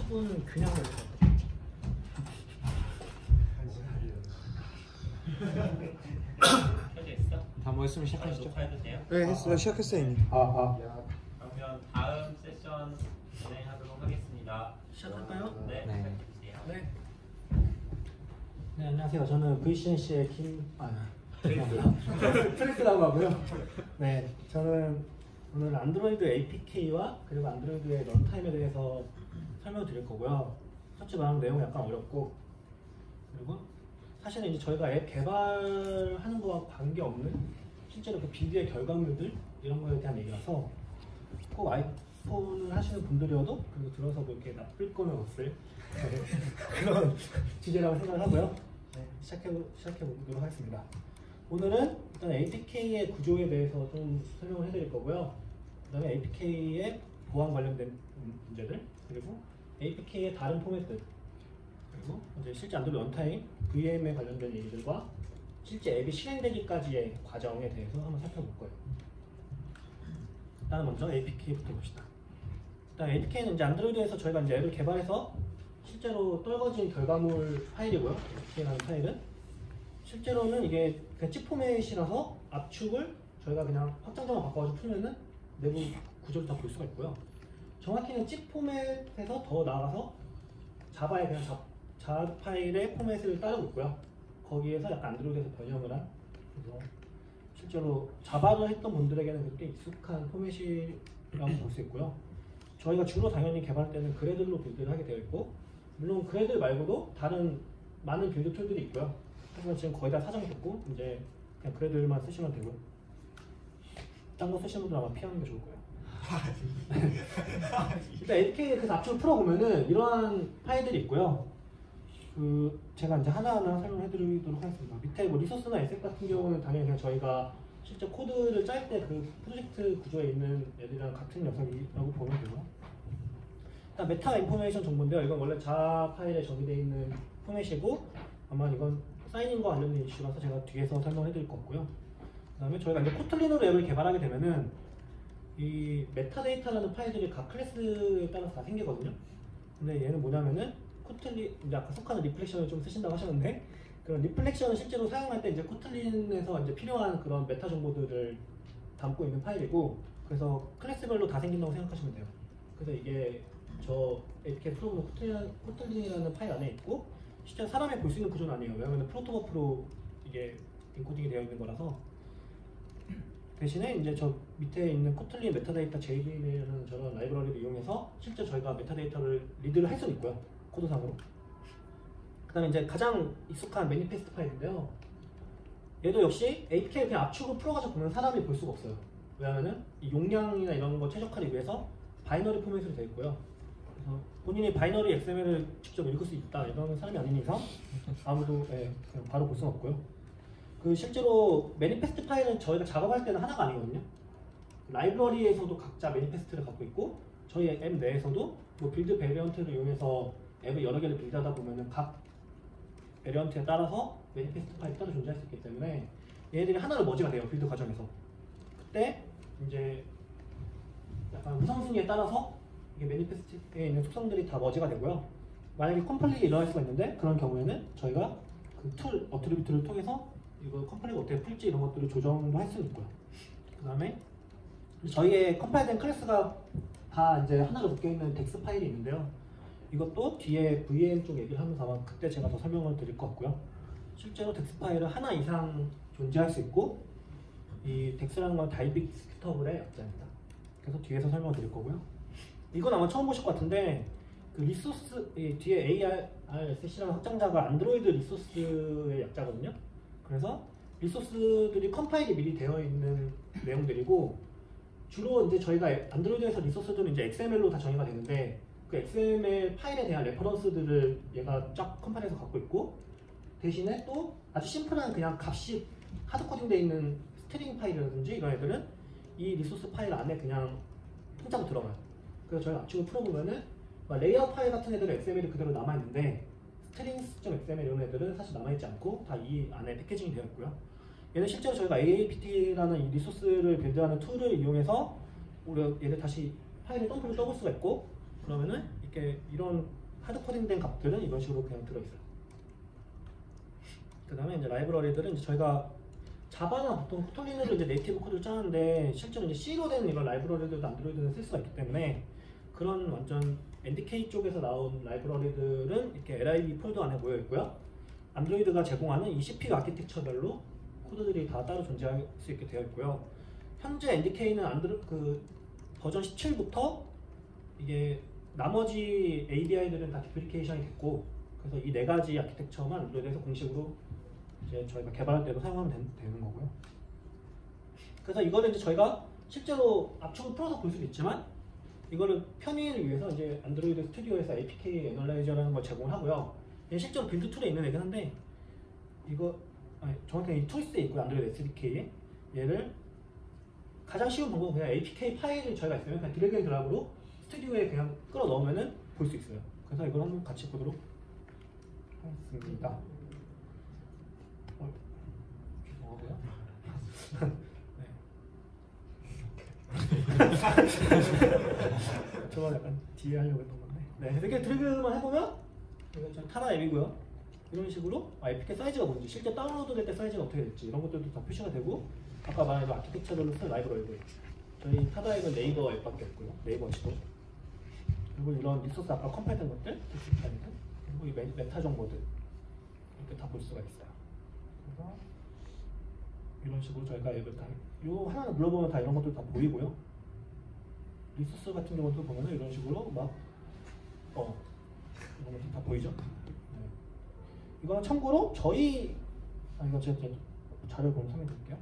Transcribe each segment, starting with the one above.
10분 그냥 걸렸어요. 켜져 있어? 다 모였으면 시작하시죠. 녹화해도 돼요? 네, 했어요. 시작했어요 이미. 그러면 다음 세션 진행하도록 하겠습니다. 시작할까요? 네, 네. 시작해주세요. 네. 네, 안녕하세요. 저는 VCNC의 프레스라고 하고요. 네, 저는 오늘 안드로이드 APK와 그리고 안드로이드의 런타임에 대해서 설명을 드릴 거고요. 솔직히 말하면 내용이 약간 어렵고, 그리고 사실은 이제 저희가 앱 개발하는 거와 관계없는 실제로 그 빌드의 결과물들 이런 거에 대한 얘기라서 꼭 아이폰을 하시는 분들이어도 그리고 들어서 뭐 이렇게 나쁠 거는 없을 그런 주제라고 생각을 하고요. 네, 시작해보도록 하겠습니다. 오늘은 일단 APK의 구조에 대해서 좀 설명을 해드릴 거고요. 그 다음에 APK의 보안 관련된 문제들, 그리고 APK의 다른 포맷들, 그리고 이제 실제 안드로이드 런타임, VM에 관련된 얘기들과 실제 앱이 실행되기까지의 과정에 대해서 한번 살펴볼 거예요. 일단 먼저 APK부터 봅시다. 일단 APK는 이제 안드로이드에서 저희가 이제 앱을 개발해서 실제로 떨궈진 결과물 파일이고요. APK라는 파일은 실제로는 이게 그냥 집 포맷이라서 압축을 저희가 그냥 확장자만 바꿔가지고 풀면은 내부 구조를 다 볼 수가 있고요. 정확히는 집 포맷에서 더 나아가서 자바의 그냥 자 파일의 포맷을 따르고 있고요. 거기에서 약간 안드로이드에서 변형을 한, 그래서 실제로 자바를 했던 분들에게는 꽤 익숙한 포맷이라고 볼 수 있고요. 저희가 주로 당연히 개발할 때는 그래들로 빌드를 하게 되어 있고, 물론 그래들 말고도 다른 많은 빌드 툴들이 있고요. 하지만 지금 거의 다 사정이 됐고 이제 그냥 그래들만 쓰시면 되고요. 딴 거 쓰시는 분들 아마 피하는 게 좋을 거예요. 일단 APK 그 압축을 풀어보면은 이러한 파일들이 있고요. 그 제가 이제 하나하나 설명해드리도록 하겠습니다. 밑에 뭐 리소스나 에셋 같은 경우는 당연히 그냥 저희가 실제 코드를 짤 때 그 프로젝트 구조에 있는 애들이랑 같은 녀석이라고 보면 되고요. 일단 메타 인포메이션 정보인데요. 이건 원래 자 파일에 정의되어 있는 포맷이고, 아마 이건 사인인과 관련된 이슈라서 제가 뒤에서 설명해 드릴 것 같고요. 그 다음에 저희가 이제 코틀린으로 앱을 개발하게 되면은 이 메타데이터라는 파일들이 각 클래스에 따라서 다 생기거든요. 근데 얘는 뭐냐면은 코틀린, 이제 아까 속하는 리플렉션을 좀 쓰신다고 하셨는데, 그런 리플렉션을 실제로 사용할 때 이제 코틀린에서 이제 필요한 그런 메타 정보들을 담고 있는 파일이고, 그래서 클래스별로 다 생긴다고 생각하시면 돼요. 그래서 이게 저 APK 프로그램 코틀린이라는 파일 안에 있고, 실제 사람이 볼 수 있는 구조는 아니에요. 왜냐하면 프로토버프로 이게 인코딩이 되어 있는 거라서. 대신에 이제 저 밑에 있는 코틀린 메타데이터 JVM이라는 저런 라이브러리를 이용해서 실제 저희가 메타데이터를 리드를 할 수는 있고요. 코드상으로. 그 다음에 이제 가장 익숙한 매니페스트 파일인데요. 얘도 역시 APK를 그냥 압축을 풀어가지고 보면 사람이 볼 수가 없어요. 왜냐하면 이 용량이나 이런 거 최적화를 위해서 바이너리 포맷으로 되어 있고요. 그래서 본인이 바이너리 XML을 직접 읽을 수 있다 이런 사람이 아닌 이상 아무도 그냥 바로 볼 수는 없고요. 그 실제로 매니페스트 파일은 저희가 작업할 때는 하나가 아니거든요. 라이브러리에서도 각자 매니페스트를 갖고 있고, 저희 앱 내에서도 뭐 빌드 베리언트를 이용해서 앱을 여러 개를 빌드하다 보면은 각 베리언트에 따라서 매니페스트 파일이 따로 존재할 수 있기 때문에 얘네들이 하나로 머지가 돼요. 빌드 과정에서. 그때 이제 약간 우선순위에 따라서 이게 매니페스트에 있는 속성들이 다 머지가 되고요. 만약에 컴플릿이 일어날 수가 있는데, 그런 경우에는 저희가 그 툴, 어트리뷰트를 통해서 이거 컴플릿 어떻게 풀지 이런 것들을 조정도 할 수 있고요. 그 다음에 저희의 컴파일된 클래스가 다 이제 하나로 묶여있는 덱스 파일이 있는데요. 이것도 뒤에 VM 쪽 얘기를 하면서 아마 그때 제가 더 설명을 드릴 것 같고요. 실제로 덱스 파일은 하나 이상 존재할 수 있고, 이 덱스라는 건 다이빅 스큐터블의 약자입니다. 그래서 뒤에서 설명을 드릴 거고요. 이건 아마 처음 보실 것 같은데, 그 리소스, 뒤에 ARSC라는 확장자가 안드로이드 리소스의 약자거든요. 그래서 리소스들이 컴파일이 미리 되어 있는 내용들이고, 주로 이제 저희가 안드로이드에서 리소스들은 이제 XML로 다 정의가 되는데, 그 XML 파일에 대한 레퍼런스들을 얘가 쫙 컴파일해서 갖고 있고, 대신에 또 아주 심플한 그냥 값이 하드코딩 되어 있는 스트링 파일이라든지 이런 애들은 이 리소스 파일 안에 그냥 통짜로 들어가요. 그래서 저희가 압축을 풀어보면은 레이아웃 파일 같은 애들은 XML이 그대로 남아있는데, strings.xml 이런 애들은 사실 남아있지 않고 다 이 안에 패키징이 되어 있고요. 얘는 실제로 저희가 AAPT라는 이 리소스를 빌드하는 툴을 이용해서 우리가 얘를 다시 파일을 덤프를 떠볼 수가 있고, 그러면은 이렇게 이런 하드 코딩된 값들은 이런 식으로 그냥 들어있어요. 그 다음에 이제 라이브러리들은 이제 저희가 자바나 보통 코틀린으로 이제 네이티브 코드를 짜는데 실제로 이제 C로 된 이런 라이브러리들도 안드로이드는 쓸 수가 있기 때문에 그런 완전 NDK 쪽에서 나온 라이브러리들은 이렇게 LIB 폴더 안에 모여 있고요. 안드로이드가 제공하는 이 CPU 아키텍처별로 코드들이 다 따로 존재할 수 있게 되어 있고요. 현재 NDK는 버전 17부터 이게 나머지 ABI들은 다 디프리케이션이 됐고, 그래서 이 네 가지 아키텍처만 안드로이드에서 공식으로 이제 저희가 개발할 때도 사용하면 되는 거고요. 그래서 이거를 이제 저희가 실제로 압축을 풀어서 볼 수도 있지만, 이거를 편의를 위해서 이제 안드로이드 스튜디오에서 APK 애널라이저라는 걸 제공하고요. 실제로 빌드 툴에 있는 애긴 한데, 정확히 이 툴스에 있고요. 안드로이드 SDK에 얘를 가장 쉬운 방법은 그냥 APK 파일을 저희가 있으면 그냥 드래그 앤 드랍으로 스튜디오에 그냥 끌어 넣으면은 볼 수 있어요. 그래서 이걸 한번 같이 보도록 하겠습니다. 죄송하고요. 저거 약간 뒤에 하려고 했던 건데. 네, 이렇게 드래그만 해보면 이거 좀 타다 앱이고요. 이런 식으로 APK 사이즈가 뭔지, 실제 다운로드 될 때 사이즈가 어떻게 될지 이런 것들도 다 표시가 되고, 아까 말한 아키텍처별로 쓴 라이브러리들, 저희 타다 앱은 네이버 앱밖에 없고요. 네이버 시도. 그리고 이런 리소스 아까 컴파일된 것들, 그리고 이 메타 정보들 이렇게 다 볼 수가 있어요. 그래서 이런 식으로 저희가 앱을 요 하나 눌러보면 다 이런 것들 다 보이고요. 리소스 같은 경우도 보면은 이런 식으로 막 이런 것들 다 보이죠. 네. 이거는 참고로 이거 제가 자료 보면 설명드릴게요.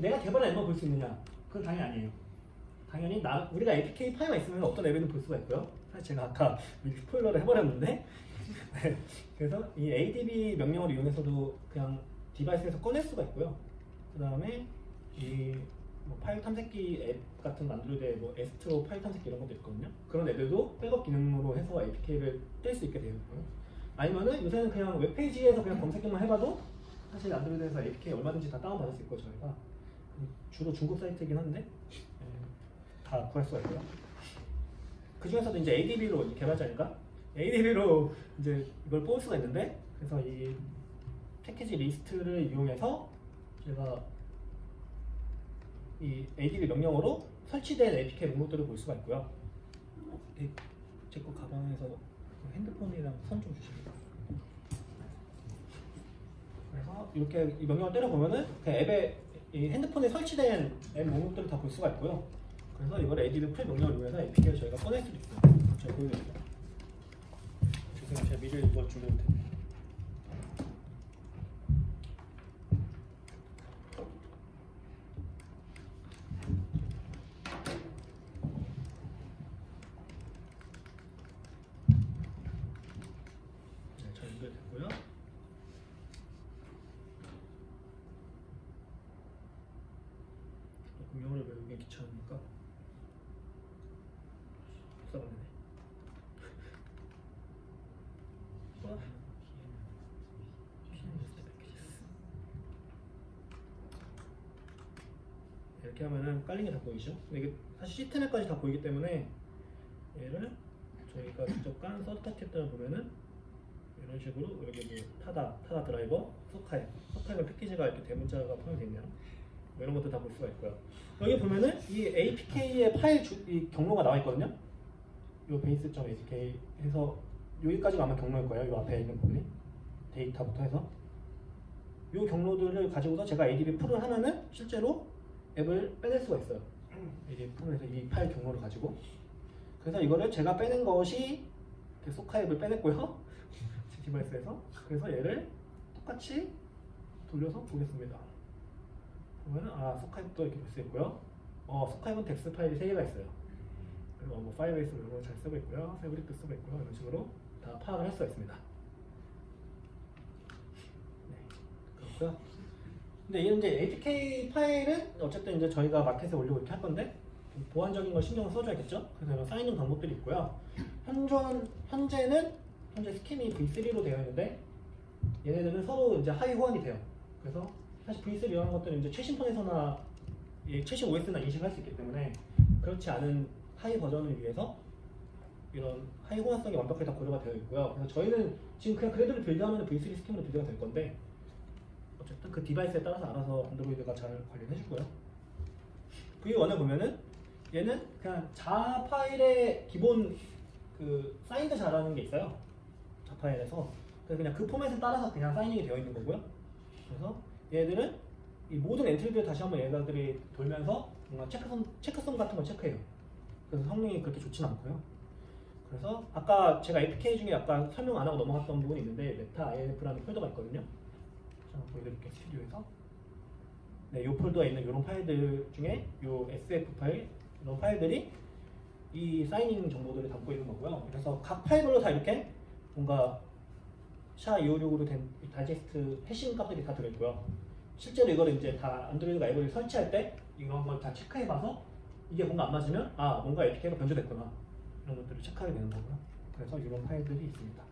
내가 개발한 앱만 볼 수 있느냐? 그건 당연히 아니에요. 당연히 우리가 APK 파일만 있으면 어떤 앱에는 볼 수가 있고요. 사실 제가 아까 스포일러를 해버렸는데 그래서 이 ADB 명령을 이용해서도 그냥 디바이스에서 꺼낼 수가 있고요. 그 다음에 이 파일 탐색기 앱 같은 안드로이드 에스트로 파일 탐색기 이런 것도 있거든요. 그런 앱들도 백업 기능으로 해서 APK를 뗄 수 있게 되어 있고요. 아니면은 요새는 그냥 웹페이지에서 그냥 검색만 해봐도 사실 안드로이드에서 APK 얼마든지 다 다운받을 수 있고, 저희가 주로 중국 사이트이긴 한데 다 구할 수가 있고요. 그 중에서도 이제 ADB로 개발자니까 ADB로 이제 이걸 뽑을 수가 있는데, 그래서 이 패키지 리스트를 이용해서 제가 이 ADB 명령으로 설치된 APK 목록들을 볼 수가 있고요. 제 거 가방에서 핸드폰이랑 선 좀 주십니다. 그래서 이렇게 이 명령을 때려보면은 그 앱에 이 핸드폰에 설치된 앱 목록들을 다 볼 수가 있고요. 그래서 이걸 ADB 풀 명령을 이용해서 APK를 저희가 꺼낼 수도 있어요. 제가 보여드릴게요. 지금 제가 미리 이걸 준비할 텐데. 네, 잘 연결됐고요. 명령을 외우기 귀찮으니까 써봤네. 이렇게 하면은 깔린 게 다 보이죠? 근데 이게 사실 시트넷까지 다 보이기 때문에 얘를 저희가 직접 깐 서드파티 앱들을 보면은 이런 식으로 여기 타다 드라이버, 소카앱 패키지가 이렇게 대문자가 포함되어 있네요. 이런 것도 다 볼 수가 있고요. 여기 보면은 이 APK의 파일 이 경로가 나와 있거든요. 이 base.apk 해서 여기까지가 아마 경로일 거예요. 이 앞에 있는 부분이 데이터부터 해서 이 경로들을 가지고서 제가 ADB 풀을 하면은 실제로 앱을 빼낼 수가 있어요. ADB 풀에서 이 파일 경로를 가지고, 그래서 이거를 제가 빼낸 것이 소카 앱을 빼냈고요. 제 디바이스에서. 그래서 얘를 똑같이 돌려서 보겠습니다. 보면은 소카입도 이렇게 볼 수 있고요. 소카입은 텍스트 파일이 3개가 있어요. 그리고 파이어베이스 이런 거 잘 쓰고 있고요. 패브릭도 쓰고 있고요. 이런 식으로 다 파악을 할 수가 있습니다. 네, 그렇고요. 근데 이런 이제 APK 파일은 어쨌든 이제 저희가 마켓에 올리고 이렇게 할 건데 보안적인 걸 신경을 써줘야겠죠. 그래서 이런 쌓이는 방법들이 있고요. 현재 스킨이 V3로 되어 있는데 얘네들은 서로 이제 하위 호환이 돼요. 그래서 사실 V3 이런 것들은 이제 최신 폰에서나 최신 OS나 인식할 수 있기 때문에 그렇지 않은 하이 버전을 위해서 이런 하이 호환성이 완벽하게 다 고려가 되어 있고요. 그래서 저희는 지금 그냥 그래드를 빌드하면 V3 스킨으로 빌드가 될 건데 어쨌든 그 디바이스에 따라서 알아서 안드로이드가 잘 관리를 해주고요. V1에 보면은 얘는 그냥 자 파일의 기본 그 사인드 자라는 게 있어요. 자 파일에서 그래서 그냥 그 포맷에 따라서 그냥 사이닝이 되어 있는 거고요. 그래서 얘들은 이 모든 엔트리들을 다시 한번 얘네들이 돌면서 뭔가 체크성 같은 걸 체크해요. 그래서 성능이 그렇게 좋지는 않고요. 그래서 아까 제가 APK 중에 약간 설명 안 하고 넘어갔던 부분이 있는데 메타 INF라는 폴더가 있거든요. 제가 보여드릴게요. 스튜디오에서. 네, 이 폴더에 있는 이런 파일들 중에 이 SF 파일 이런 파일들이 이 사이닝 정보들을 담고 있는 거고요. 그래서 각 파일별로 다 이렇게 뭔가 SHA-256으로 된 다이제스트 해싱 값들이 다 들어있고요. 실제로 이거를 이제 다 안드로이드 라이브러리 설치할 때 이런 걸 다 체크해봐서 이게 뭔가 안 맞으면 아 뭔가 APK가 변조됐구나 이런 것들을 체크하게 되는 거고요. 그래서 이런 파일들이 있습니다.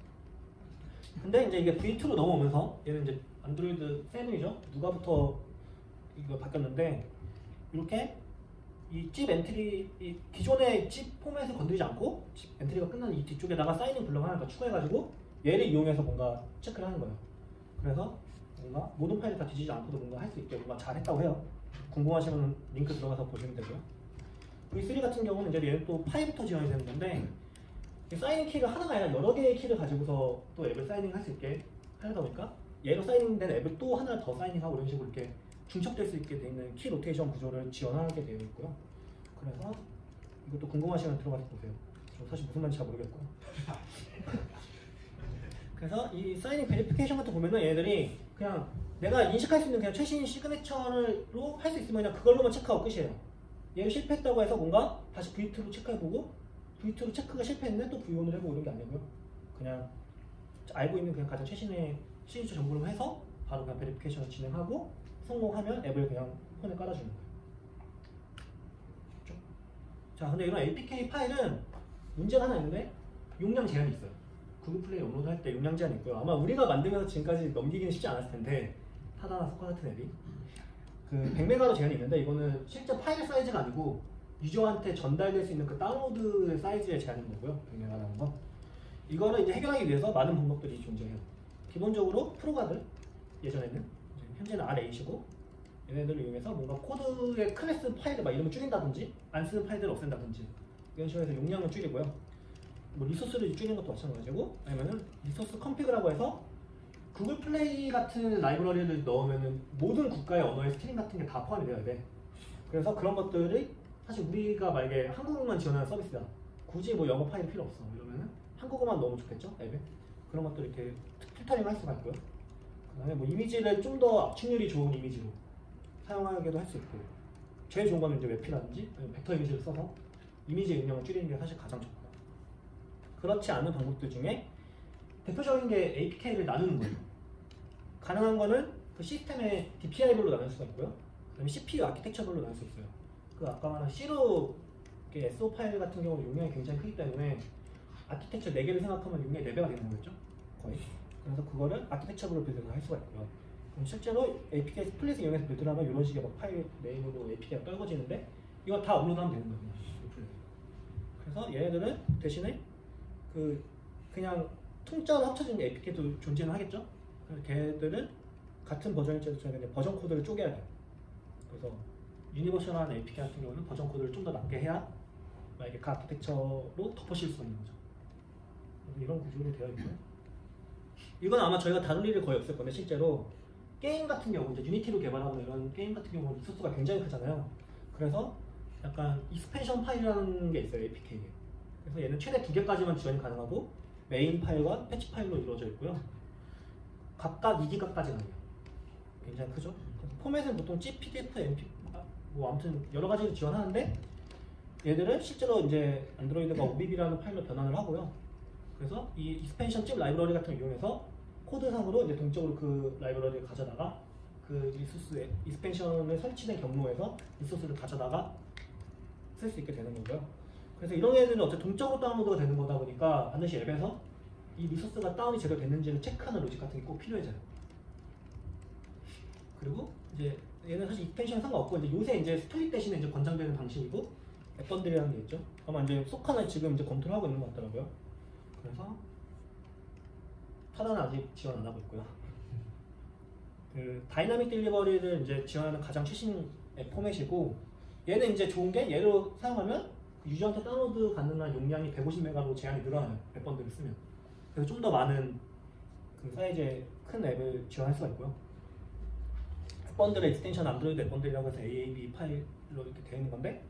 근데 이제 이게 V2로 넘어오면서 얘는 이제 안드로이드 7이죠. 누가부터 이거 바뀌었는데 이렇게 이 집 엔트리 이 기존의 집 포맷을 건드리지 않고 집 엔트리가 끝난 이 뒤쪽에다가 사이닝 블럭 하나 더 추가해가지고 얘를 이용해서 뭔가 체크를 하는 거예요. 그래서 뭔가 모든 파일을 다 뒤지지 않고도 뭔가 할 수 있게 뭔가 잘했다고 해요. 궁금하시면 링크 들어가서 보시면 되고요. V3 같은 경우는 이제 얘는 또 파이부터 지원이 되는 건데 사이닝 키가 하나가 아니라 여러 개의 키를 가지고서 또 앱을 사이닝 할 수 있게 하다 보니까 얘로 사이닝된 앱을 또 하나 더 사이닝하고 이런 식으로 이렇게 중첩될 수 있게 되어 있는 키 로테이션 구조를 지원하게 되어 있고요. 그래서 이것도 궁금하시면 들어가서 보세요. 저 사실 무슨 말인지 잘 모르겠고요. 그래서 이 사이닝 베리피케이션 같은 거 보면은 얘들이 그냥 내가 인식할 수 있는 그냥 최신 시그네처로 할 수 있으면 그냥 그걸로만 체크하고 끝이에요. 얘를 실패했다고 해서 뭔가 다시 V2로 체크해보고 V2로 체크가 실패했는데 또 V1을 해보고 이런 게 아니고요. 그냥 알고 있는 그냥 가장 최신의 시그니처 정보를 해서 바로 그냥 베리피케이션을 진행하고 성공하면 앱을 그냥 폰에 깔아주는 거예요. 그렇죠? 자, 근데 이런 APK 파일은 문제가 하나 있는데 용량 제한이 있어요. 구글 플레이 업로드 할 때 용량 제한이 있고요. 아마 우리가 만들면서 지금까지 넘기기는 쉽지 않았을 텐데 하다나 스쿼 같은 앱이 그 100메가로 제한이 있는데 이거는 실제 파일 사이즈가 아니고 유저한테 전달될 수 있는 그 다운로드 사이즈의 제한인 거고요. 100메가라는 거. 이거를 이제 해결하기 위해서 많은 방법들이 존재해요. 기본적으로 프로가들 예전에는 현재는 R8이고 얘네들을 이용해서 뭔가 코드의 클래스 파일을 막 이름을 줄인다든지 안 쓰는 파일들을 없앤다든지 이런 식으로 해서 용량을 줄이고요. 뭐 리소스를 줄이는 것도 마찬가지고 아니면은 리소스 컴피그라고 해서 구글 플레이 같은 라이브러리를 넣으면은 모든 국가의 언어의 스트링 같은 게 다 포함이 돼야 돼. 그래서 그런 것들이 사실 우리가 만약에 한국어만 지원하는 서비스다. 굳이 뭐 영어 파일 필요 없어. 이러면은 한국어만 넣으면 좋겠죠? 앱에. 그런 것들 이렇게 필터링 할 수가 있고요. 그 다음에 뭐 이미지를 좀 더 압축률이 좋은 이미지로 사용하게도 할 수 있고 제일 좋은 거는 이제 웹피라든지 벡터 이미지를 써서 이미지 응용을 줄이는 게 사실 가장 좋고요. 그렇지 않은 방법들 중에 대표적인 게 APK를 나누는 거예요. 가능한 거는 그 시스템의 DPI별로 나눌 수가 있고요. 그 다음에 CPU 아키텍처별로 나눌 수 있어요. 그 아까 말한 C로 SO 파일 같은 경우 용량이 굉장히 크기 때문에 아키텍처 4개를 생각하면 용량이 4배가 되는 거겠죠? 거의. 그래서 그거를 아키텍처별로 빌드를 할 수가 있고요. 그럼 실제로 APK 스플릿을 이용해서 빌드를 하면 이런 식의 막 파일 네임으로 APK가 떨궈지는데 이거 다 업로드하면 되는 거예요. 그래서 얘네들은 대신에 그냥 통짜로 합쳐진 APK도 존재는 하겠죠? 그래서 걔들은 같은 버전일지라도 저희가 버전 코드를 쪼개야 돼요. 그래서 유니버셜한 APK 같은 경우는 버전 코드를 좀 더 낮게 해야 만약에 그 아키텍처로 덮어씌울 수가 있는 거죠. 이런 구조로 되어 있고요. 이건 아마 저희가 다룰 일이 거의 없을 건데 실제로 게임 같은 경우 이제 유니티로 개발하고 이런 게임 같은 경우는 리소스가 굉장히 크잖아요. 그래서 약간 익스펜션 파일이라는 게 있어요, APK에. 그래서 얘는 최대 2개까지만 지원이 가능하고 메인 파일과 패치 파일로 이루어져 있고요. 각각 2기가까지는 아니에요. 굉장히 크죠? 포맷은 보통 zip, pdf, mp 뭐 아무튼 여러 가지를 지원하는데 얘들은 실제로 이제 안드로이드가 OBB라는 파일로 변환을 하고요. 그래서 이 익스펜션 zip 라이브러리 같은 걸 이용해서 코드상으로 이제 동적으로 그 라이브러리를 가져다가 그 리소스에 익스펜션을 설치된 경로에서 리소스를 가져다가 쓸 수 있게 되는 거고요. 그래서 이런 애들은 어차피 동적으로 다운로드가 되는 거다 보니까 반드시 앱에서 이 리소스가 다운이 제대로 됐는지를 체크하는 로직 같은 게 꼭 필요해져요. 그리고 이제 얘는 사실 익스펜션 상관없고 이제 요새 이제 스토리 대신에 이제 권장되는 방식이고 앱 번들이라는 게 있죠. 아마 이제 소카는 지금 이제 검토를 하고 있는 것 같더라고요. 그래서 타다는 아직 지원 안 하고 있고요. 그 다이나믹 딜리버리를 이제 지원하는 가장 최신 앱 포맷이고, 얘는 이제 좋은 게 얘로 사용하면 유저한테 다운로드 가능한 용량이 150메가로 제한이 늘어나요. 앱 번들을 쓰면. 그래서 좀 더 많은 그 사이즈의 큰 앱을 지원할 수가 있고요. 앱 번들의 익스텐션 안드로이드 앱 번들이라고 해서 AAB 파일로 이렇게 되어 있는 건데,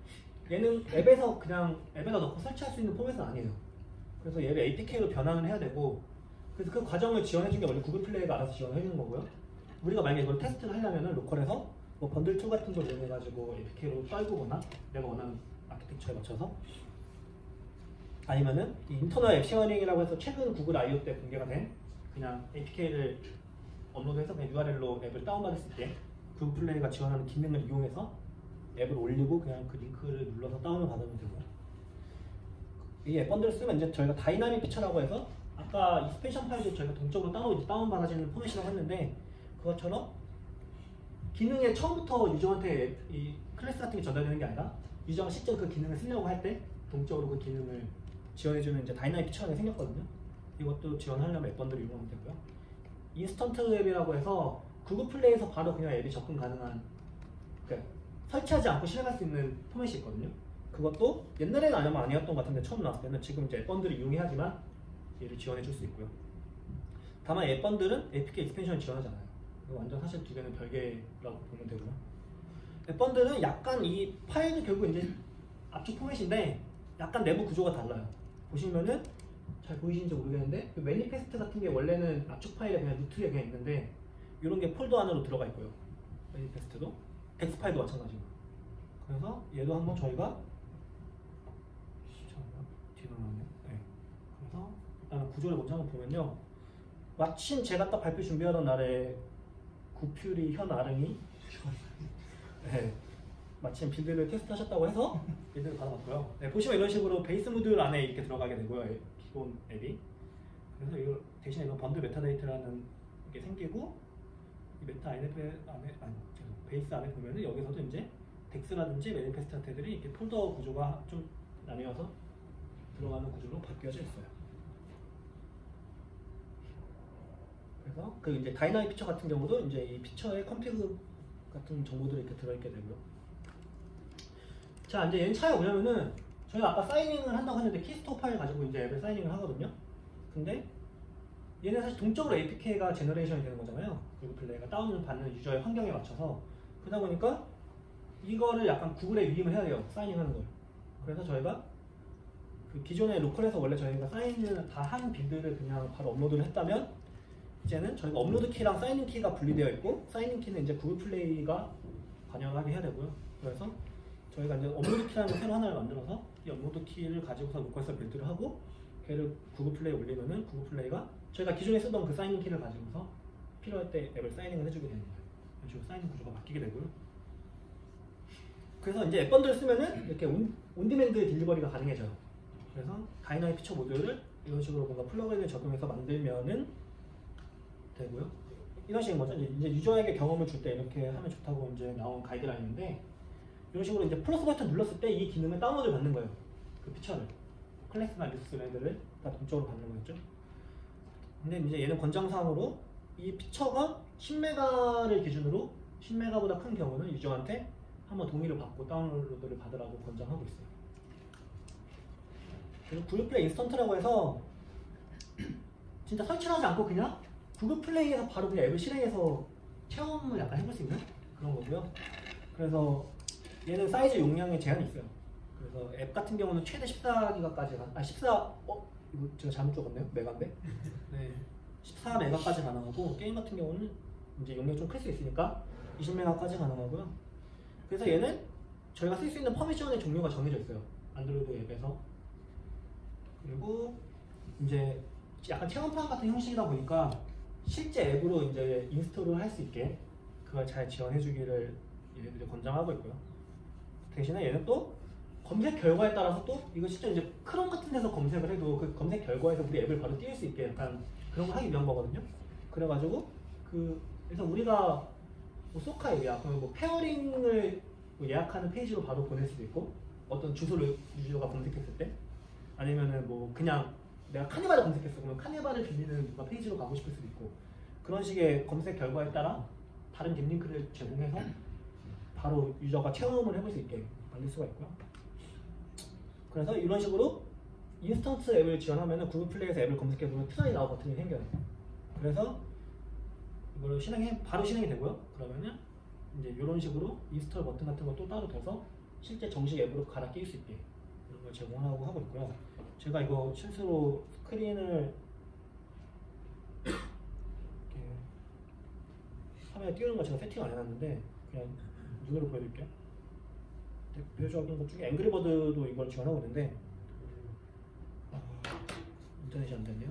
얘는 앱에서 그냥 앱에다 넣고 설치할 수 있는 포맷은 아니에요. 그래서 얘를 APK로 변환을 해야 되고, 그래서 그 과정을 지원해준 게 원래 구글 플레이가 알아서 지원해 주는 거고요. 우리가 만약에 이걸 테스트를 하려면은 로컬에서 뭐 번들 툴 같은 걸 이용해가지고 APK로 떨구거나 내가 원하는 아키텍처에 맞춰서, 아니면은 이 인터널 앱 쉐어링이라고 해서 최근 구글 I/O 때 공개가 된 그냥 APK를 업로드해서 그냥 URL로 앱을 다운받을 수 있게 구글 플레이가 지원하는 기능을 이용해서 앱을 올리고 그냥 그 링크를 눌러서 다운을 받으면 되고요. 이 앱 번들을 쓰면 이제 저희가 다이나믹 피처라고 해서 아까 익스펜션 파일도 저희가 동적으로 다운받아지는 포맷이라고 했는데, 그것처럼 기능에 처음부터 유저한테 이 클래스 같은 게 전달되는 게 아니라 유저가 실제 그 기능을 쓰려고 할 때 동적으로 그 기능을 지원해주는 이제 다이나믹 피처가 생겼거든요. 이것도 지원하려면 앱 번들을 이용하면 되고요. 인스턴트 앱이라고 해서 구글 플레이에서 바로 그냥 앱이 접근 가능한, 그러니까 설치하지 않고 실행할 수 있는 포맷이 있거든요. 그것도 옛날에는 아니었던 것 같은데 처음 나왔을 때는 지금 이제 앱 번들을 이용해야지만 얘를 지원해 줄 수 있고요. 다만 앱 번들은 APK 익스펜션을 지원하지 않아요. 완전 사실 두 개는 별개라고 보면 되고요. 앱 번들은 약간 이 파일은 결국 이제 압축 포맷인데 약간 내부 구조가 달라요. 보시면은 잘 보이시는지 모르겠는데 그 매니페스트 같은 게 원래는 압축 파일에 그냥 루트에 그냥 있는데 이런 게 폴더 안으로 들어가 있고요. 매니페스트도 텍스트 파일도 마찬가지고. 그래서 얘도 한번 저희가 뒤로 나왔네. 네. 그래서 일단 구조를 먼저 한번 보면요. 마침 제가 딱 발표 준비하던 날에 구퓨리 현 아릉이 네, 마침 빌드를 테스트하셨다고 해서 빌드를 받아봤고요. 네, 보시면 이런 식으로 베이스 모듈 안에 이렇게 들어가게 되고요. 기본 앱이. 그래서 이걸 대신에 이건 번들 메타데이터라는 게 생기고, 이 메타 INF 안에 베이스 안에 보면은 여기서도 이제 덱스라든지 매니페스트 형태들이 이렇게 폴더 구조가 좀 나뉘어서 들어가는 구조로 바뀌어져 있어요. 그래서 그 이제 다이나믹 피처 같은 경우도 이제 이 피처의 컴피그 같은 정보들이 이렇게 들어있게 되고요. 자, 이제 얘는 차이가 뭐냐면은 저희가 아까 사이닝을 한다고 했는데 키스토어 파일 가지고 이제 앱을 사이닝을 하거든요. 근데 얘는 사실 동적으로 APK가 제너레이션이 되는 거잖아요. 구글 플레이가 다운을 받는 유저의 환경에 맞춰서. 그러다 보니까 이거를 약간 구글에 위임을 해야 돼요. 사이닝하는 걸. 그래서 저희가 그 기존의 로컬에서 원래 저희가 사인을 다 한 빌드를 그냥 바로 업로드를 했다면, 이제는 저희가 업로드 키랑 사이닝 키가 분리되어 있고, 사이닝 키는 이제 구글 플레이가 반영하게 해야 되고요. 그래서 저희가 이제 업로드 키라는 걸 새로 하나를 만들어서 이 업로드 키를 가지고서 로컬에서 빌드를 하고, 걔를 구글 플레이에 올리면은 구글 플레이가 저희가 기존에 쓰던 그 사이닝 키를 가지고서 필요할 때 앱을 사이닝을 해주게 되는 거예요. 이런 식으로 사이닝 구조가 바뀌게 되고요. 그래서 이제 앱 번들을 쓰면은 이렇게 온디맨드 딜리버리가 가능해져요. 그래서 다이나믹 피처 모듈을 이런 식으로 뭔가 플러그인을 적용해서 만들면은 되고요. 이런 식인 거죠. 이제 유저에게 경험을 줄 때 이렇게 하면 좋다고 이제 나온 가이드라인인데, 이런 식으로 이제 플러스 버튼 눌렀을 때 이 기능을 다운로드 받는 거예요. 그 피처를. 클래스나 리소스 랜드를 다 동적으로 받는 거였죠. 근데 이제 얘는 권장사항으로 이 피처가 10메가를 기준으로 10메가보다 큰 경우는 유저한테 한번 동의를 받고 다운로드를 받으라고 권장하고 있어요. 그리고 구글 플레이 인스턴트라고 해서 진짜 설치하지 않고 그냥 구글 플레이에서 바로 그냥 앱을 실행해서 체험을 약간 해볼 수 있는 그런 거고요. 그래서 얘는 사이즈 용량에 제한이 있어요. 그래서 앱 같은 경우는 최대 14기가까지 이거 제가 잘못 적었네요. 메가인데. 네. 14메가까지 가능하고, 게임 같은 경우는 이제 용량이 좀 클 수 있으니까 20메가까지 가능하고요. 그래서 얘는 저희가 쓸 수 있는 퍼미션의 종류가 정해져 있어요. 안드로이드 앱에서. 그리고 이제 약간 체험판 같은 형식이다 보니까 실제 앱으로 이제 인스톨을 할 수 있게 그걸 잘 지원해주기를 얘네들이 권장하고 있고요. 대신에 얘는 또 검색 결과에 따라서 또 이거 진짜 이제 크롬 같은 데서 검색을 해도 그 검색 결과에서 우리 앱을 바로 띄울 수 있게 약간 그런 걸 하기 위한 거거든요. 그래가지고 그래서 우리가 뭐 소카 앱이야. 그러면 뭐 페어링을 뭐 예약하는 페이지로 바로 보낼 수도 있고, 어떤 주소를 유저가 검색했을 때, 아니면은 뭐 그냥 내가 카니발을 검색했어. 그러면 카니발을 빌리는 뭔가 페이지로 가고 싶을 수도 있고, 그런 식의 검색 결과에 따라 다른 딥링크를 제공해서 바로 유저가 체험을 해볼 수 있게 만들 수가 있고요. 그래서 이런 식으로 인스턴트 앱을 지원하면 구글 플레이에서 앱을 검색해보면 트라이 나우 버튼이 생겨요. 그래서 이걸 바로 실행이 되고요. 그러면은 이제 이런 식으로 인스톨 버튼 같은 것도 따로 둬서 실제 정식 앱으로 갈아 끼울 수 있게 이런 걸 제공하고 하고 있고요. 제가 이거 실수로 스크린을 이렇게 화면에 띄우는 거 제가 세팅 안 해놨는데 그냥 눈으로 보여드릴게요. 대표적인 것 중에 앵그리버드도 이걸 지원하고 있는데 인터넷이 안 되네요.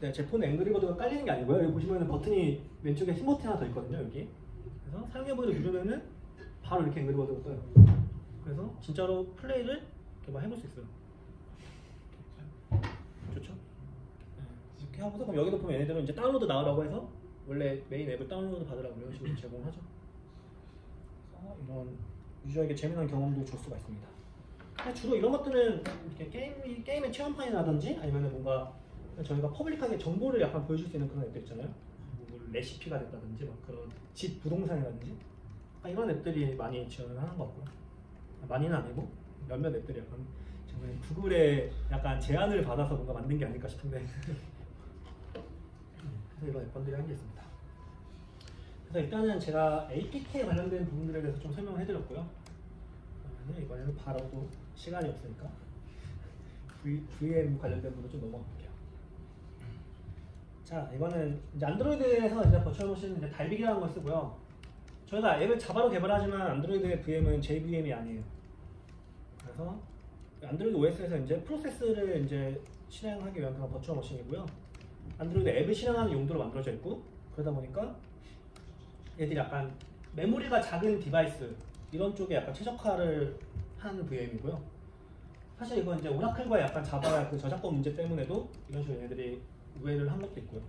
네, 제 폰에 앵그리버드가 깔리는 게 아니고요. 여기 보시면 버튼이 왼쪽에 흰 버튼이 하나 더 있거든요. 여기. 그래서 사용해보기를 누르면은 바로 이렇게 앵그리버드가 떠요. 그래서 진짜로 플레이를 이렇게 막 해볼 수 있어요. 좋죠? 네, 이렇게 하고서 그럼 여기도 보면 얘네들은 이제 다운로드 나오라고 해서 원래 메인 앱을 다운로드 받으라고 이런 식으로 제공하죠. 그래서 이런 유저에게 재미난 경험도 줄 수가 있습니다. 주로 이런 것들은 이렇게 게임의 체험판이라든지 아니면 뭔가 저희가 퍼블릭하게 정보를 약간 보여줄 수 있는 그런 앱들 있잖아요. 뭐 레시피가 됐다든지 막 그런 집 부동산이라든지 이런 앱들이 많이 지원을 하는 것 같고요. 많이는 아니고 몇몇 앱들이 약간 정말 구글에 약간 제안을 받아서 뭔가 만든 게 아닐까 싶은데 그래서 이런 앱들이 한 게 있습니다. 그래서 일단은 제가 APK 관련된 부분들에 대해서 좀 설명을 해드렸고요. 그러면 이번에는 바로 또 시간이 없으니까 VM 관련된 부분 좀 넘어갈게요. 자, 이거는 이제 안드로이드에서 이제 버추얼 머신은 이제 달빅이라는 걸 쓰고요. 저희가 앱을 자바로 개발하지만 안드로이드의 VM은 JVM이 아니에요. 그래서 안드로이드 OS에서 이제 프로세스를 이제 실행하기 위한 그런 버추얼 머신이고요. 안드로이드 앱을 실행하는 용도로 만들어져 있고, 그러다 보니까 얘들이 약간 메모리가 작은 디바이스 이런 쪽에 약간 최적화를 한 VM이고요. 사실 이건 이제 오라클과 약간 자바의 그 저작권 문제 때문에도 이런 식으로 얘네들이 우회를 한 것도 있고요.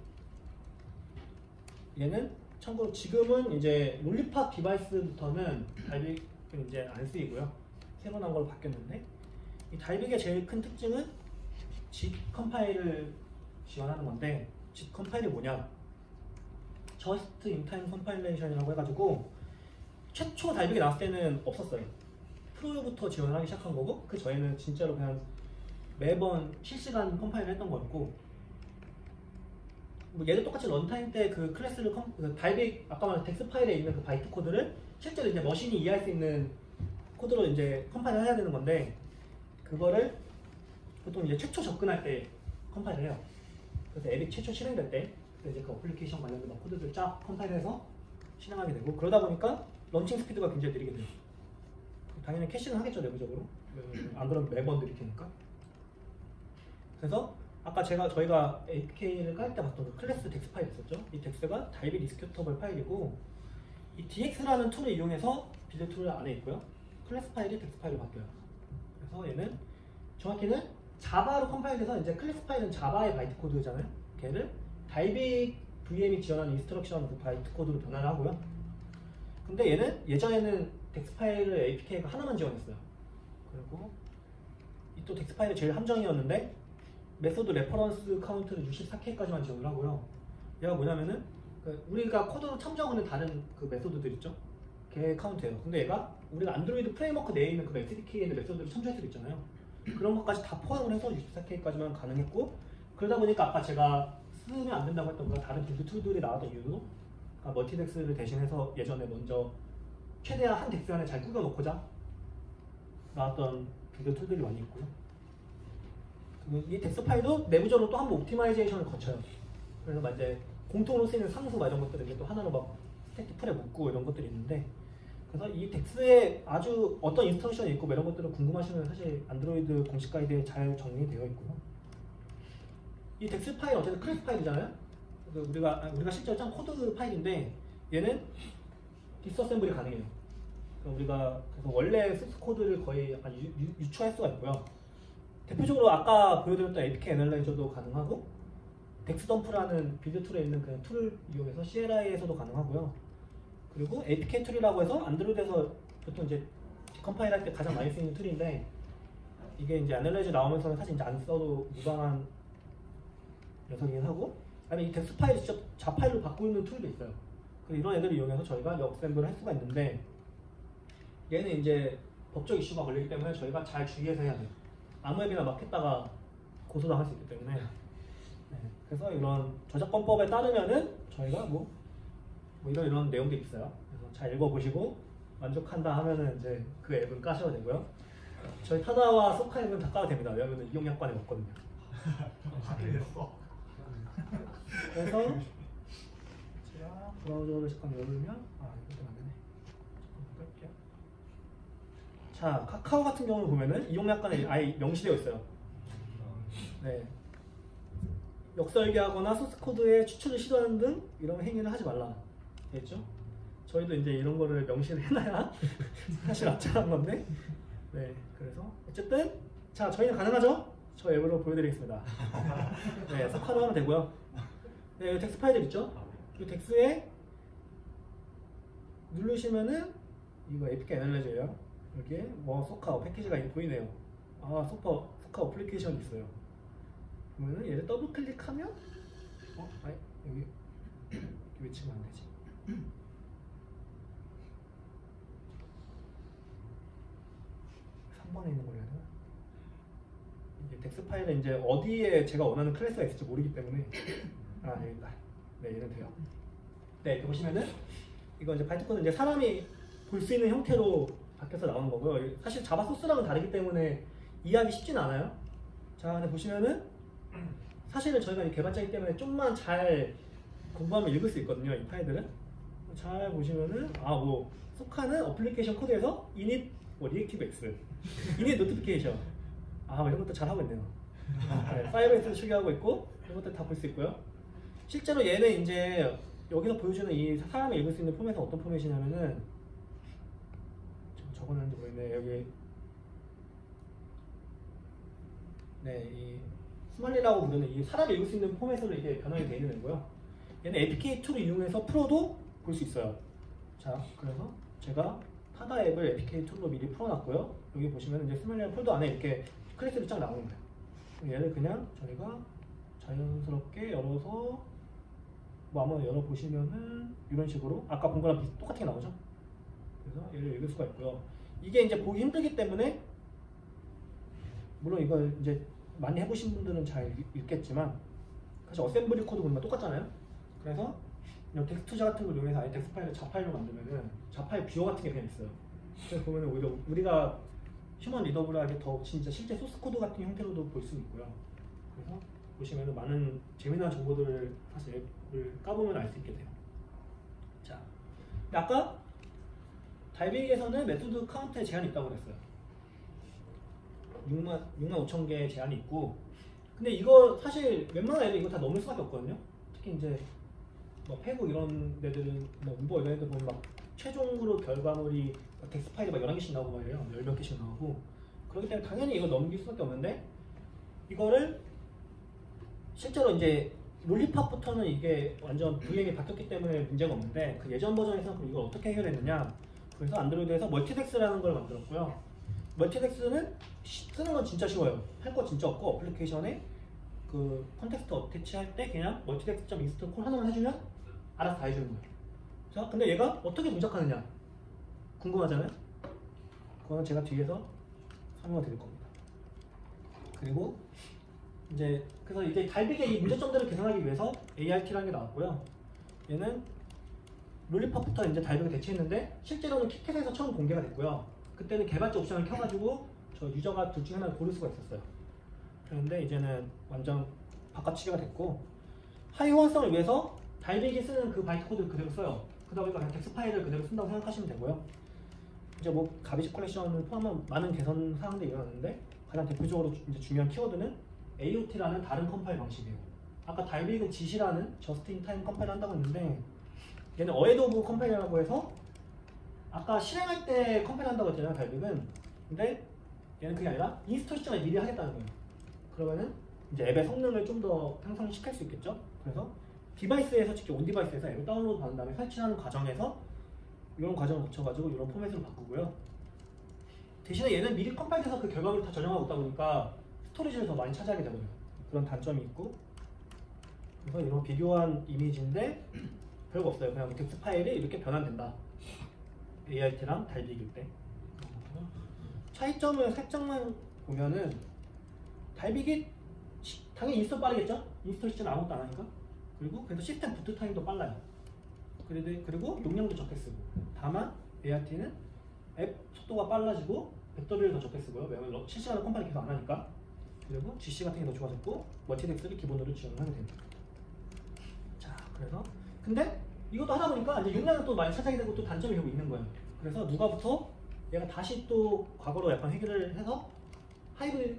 얘는 참고로 지금은 이제 롤리팝 디바이스부터는 달빅은 이제 안 쓰이고요. 새로 나온 걸로 바뀌었는데, 이 달빅의 제일 큰 특징은 zip 컴파일을 지원하는 건데, zip 컴파일이 뭐냐? Just in time compilation이라고 해가지고 최초 달빅이 나왔을 때는 없었어요. 프로부터 지원을 하기 시작한 거고, 그 전에는 진짜로 그냥 매번 실시간 컴파일을 했던 거였고, 뭐 얘도 똑같이 런타임 때 그 클래스를 그 달빅 아까 말한 텍스 파일에 있는 그 바이트 코드를 실제로 이제 머신이 이해할 수 있는 코드로 이제 컴파일을 해야 되는 건데, 그거를 보통 이제 최초 접근할 때 컴파일을 해요. 그래서 앱이 최초 실행될 때 이제 그 어플리케이션 관련된 코드들 쫙 컴파일해서 실행하게 되고, 그러다 보니까 런칭 스피드가 굉장히 느리게 돼요. 당연히 캐시는 하겠죠, 내부적으로. 안 그러면 매번 느릴 테니까. 그래서 아까 저희가 APK를 깔 때 봤던 그 클래스 덱스 파일 있었죠? 이 덱스가 달빅 리스큐터블 파일이고, 이 DX라는 툴을 이용해서 빌드 툴 안에 있고요. 클래스 파일이 덱스 파일로 바뀌어요. 그래서 얘는 정확히는 자바로 컴파일해서 이제 클래스 파일은 자바의 바이트 코드잖아요. 걔를 달빅 VM이 지원하는 인스트럭션 그 바이트 코드로 변환을 하고요. 근데 얘는 예전에는 덱스 파일을 APK가 하나만 지원했어요. 그리고 이 또 덱스 파일이 제일 함정이었는데, 메소드 레퍼런스 카운트를 64K까지만 지원을 하고요. 얘가 뭐냐면은 우리가 코드로 참조하고 있는 다른 그 메소드들 있죠? 걔 카운트예요. 근데 얘가 우리가 안드로이드 프레임워크 내에 있는 그 SDK에 있는 메소드를 참조할 수도 있잖아요. 그런 것까지 다 포함을 해서 64K까지만 가능했고, 그러다 보니까 아까 제가 쓰면 안 된다고 했던 거 다른 빌드 툴들이 나왔던 이유도, 멀티덱스를 대신해서 예전에 먼저 최대한 한 덱스 안에 잘 꾸겨놓고자 나왔던 빌드 툴들이 많이 있고요. 이 덱스 파일도 내부적으로 또 한번 옵티마이제이션을 거쳐요. 그래서 이제 공통으로 쓰이는 상수 이런 것들을 이제 또 하나로 막 스태틱 풀에 묶고 이런 것들이 있는데, 그래서 이 덱스에 아주 어떤 인스트럭션이 있고 이런 것들을 궁금하시면 사실 안드로이드 공식 가이드에 잘 정리되어 있고요. 이 덱스 파일 어쨌든 클래스 파일이잖아요. 우리가 실제로 짠 코드 파일인데, 얘는 디스어셈블이 가능해요. 그래서 우리가 원래 소스 코드를 거의 약간 유추할 수가 있고요. 대표적으로 아까 보여드렸던 APK 애널라이저도 가능하고 덱스덤프라는 빌드 툴에 있는 그냥 툴을 이용해서 CLI에서도 가능하고요. 그리고 APK 툴이라고 해서 안드로이드에서 보통 이제 디컴파일 할 때 가장 많이 쓰이는 툴인데 이게 이제 애널라이저 나오면서는 사실 이제 안 써도 무방한 녀석이긴 하고 아니면 이 덱스 파일을 직접 자파일로 바꾸는 툴도 있어요. 그래서 이런 애들을 이용해서 저희가 역셈블을 할 수가 있는데 얘는 이제 법적 이슈가 걸리기 때문에 저희가 잘 주의해서 해야 돼요. 아무 앱이나 막 했다가 고소당할 수 있기 때문에 네, 그래서 이런 저작권법에 따르면은 저희가 뭐 이런 내용들이 있어요. 그래서 잘 읽어보시고 만족한다 하면은 이제 그 앱은 까셔도 되고요. 저희 타다와 소카 앱은 다 까도 됩니다. 왜냐하면 이용약관에 없거든요. 그래서 제가 브라우저를 잠깐 열면 이거 때문에 안 되네. 잠깐 끌게요. 자, 카카오 같은 경우는 보면은 이용약관에 아예 명시되어 있어요. 네. 역설계하거나 소스코드의 추출을 시도하는 등 이런 행위를 하지 말라. 됐죠? 저희도 이제 이런 거를 명시를 해놔야 사실 앞장한 건데. 네, 그래서 어쨌든 자, 저희는 가능하죠? 저 앱으로 보여드리겠습니다. 네, 소카로 하면 되고요. 네, 여기 텍스 파일들 있죠? 이 텍스에 누르시면은 이거 APK 애널라이저예요. 여기에 뭐 소카 패키지가 보이네요. 소카 어플리케이션이 있어요. 그러면은 얘를 더블 클릭하면 여기 외치면 안 되지. 3번에 있는 걸 해야 되나? 이게 덱스 파일에 이제 어디에 제가 원하는 클래스가 있을지 모르기 때문에 여기다. 네, 얘는 돼요. 네, 이렇게 보시면은 이거 이제 바이트 코드 이제 사람이 볼 수 있는 형태로 바뀌어서 나오는 거고요. 사실 자바 소스랑은 다르기 때문에 이해하기 쉽지는 않아요. 자, 근데 보시면은 사실은 저희가 개발자이기 때문에 좀만 잘 공부하면 읽을 수 있거든요. 이 파일들은 잘 보시면은 소카는 어플리케이션 코드에서 init reactive x, init notification 이런 것도 잘 하고 있네요. 네, 파이어베이스를 추계하고 있고 이런 것들 다 볼 수 있고요. 실제로 얘는 이제 여기서 보여주는 이 사람이 읽을 수 있는 포맷은 어떤 포맷이냐면은 적어놨는지 모르겠네. 여기 이 스말리라고 부르는 이 사람이 읽을 수 있는 포맷으로 이게 변환이 되어 있는 거고요. 얘는 APK 툴을 이용해서 풀어도 볼 수 있어요. 자, 그래서 제가 타다 앱을 APK 툴로 미리 풀어놨고요. 여기 보시면 이제 스말리라는 폴더 안에 이렇게 클래스들이 쫙 나오는 거예요. 얘를 그냥 저희가 자연스럽게 열어서 한번 열어보시면은 이런 식으로 아까 본 거랑 똑같게 나오죠. 그래서 얘를 읽을 수가 있고요. 이게 이제 보기 힘들기 때문에 물론 이거 이제 많이 해보신 분들은 잘 읽겠지만 사실 어셈블리 코드 보면 똑같잖아요. 그래서 이런 텍스투자 같은 걸 이용해서 아예 텍스트 파일을 자파일로 만들면은 자파일 뷰어 같은 게 그냥 있어요. 그래서 보면 오히려 우리가 휴먼 리더블하게 더 진짜 실제 소스 코드 같은 형태로도 볼 수 있고요. 그래서 보시면은 많은 재미난 정보들을 사실 앱을 까보면 알 수 있게 돼요. 자, 근데 아까 달빅에서는 메소드 카운트에 제한이 있다고 그랬어요. 6만 5천 개의 제한이 있고, 근데 이거 사실 웬만한 애들 이거 다 넘을 수밖에 없거든요. 특히 이제 페북 이런 데들은 우버 이런 애들 보면 막 최종으로 결과물이 텍스트 파일이 막 11개씩 나오고 말이에요. 10몇 개씩 나오고. 그렇기 때문에 당연히 이걸 넘길 수밖에 없는데, 이거를 실제로 이제 롤리팝부터는 이게 완전 VM이 바뀌었기 때문에 문제가 없는데, 그 예전 버전에서는 그럼 이걸 어떻게 해결했느냐. 그래서 안드로이드에서 멀티덱스라는 걸 만들었고요. 멀티덱스는 쓰는 건 진짜 쉬워요. 할 거 진짜 없고, 어플리케이션에 그 컨텍스트 어태치 할 때 그냥 멀티덱스.inst 콜 하나만 해주면 알아서 다 해주는 거예요. 자, 근데 얘가 어떻게 동작하느냐 궁금하잖아요? 그거는 제가 뒤에서 설명을 드릴 겁니다. 그리고 이제 그래서 이제 달빅의 이 문제점들을 개선하기 위해서 ART라는 게 나왔고요. 얘는 롤리팝부터 이제 달빅을 대체했는데 실제로는 키캣에서 처음 공개가 됐고요. 그때는 개발자 옵션을 켜가지고 저 유저가 둘 중에 하나를 고를 수가 있었어요. 그런데 이제는 완전 바깥 취계가 됐고, 하이 호환성을 위해서 달빅이 쓰는 그 바이트 코드를 그대로 써요. 그러다 보니까 그냥 텍스트 파일을 그대로 쓴다고 생각하시면 되고요. 이제 가비지 컬렉션을 포함한 많은 개선 사항들이 일어났는데, 가장 대표적으로 이제 중요한 키워드는 AOT라는 다른 컴파일 방식이에요. 아까 달빅은 GC라는 저스트 인 타임 컴파일을 한다고 했는데, 얘는 어헤드 오브 컴파일이라고 해서 아까 실행할 때 컴파일 한다고 했잖아요, 달빅은. 근데 얘는 그게 아니라 인스톨 시점에 미리 하겠다는 거예요. 그러면은 이제 앱의 성능을 좀 더 향상시킬 수 있겠죠. 그래서 디바이스에서 직접 온 디바이스에서 앱을 다운로드 받은 다음에 설치하는 과정에서 이런 과정을 거쳐가지고 이런 포맷으로 바꾸고요. 대신에 얘는 미리 컴파일해서 그 결과물을 다 저장하고 있다 보니까 스토리지를 더 많이 차지하게 되거든요. 그런 단점이 있고, 그래서 이런 비교한 이미지인데 별거 없어요. 그냥 텍스트 파일이 이렇게 변환된다. ART랑 달빅일 때. 차이점을 살짝만 보면은 달빅이 당연히 인스톨 빠르겠죠? 인스톨 시점에 아무것도 안 하니까. 그리고 그래도 시스템 부트 타임도 빨라요. 그리고 용량도 적게 쓰고. 다만 ART는 앱 속도가 빨라지고 배터리를 더 적게 쓰고요. 왜냐면 실시간으로 컴파일 계속 안 하니까. 그리고 GC 같은 게 더 좋아졌고 멀티덱스를 기본으로 지원을 하게 됩니다. 자, 그래서 근데 이것도 하다 보니까 이제 용량을 또 많이 차지하게 되고 또 단점이 결국 있는 거예요. 그래서 누가부터 얘가 다시 또 과거로 약간 해결을 해서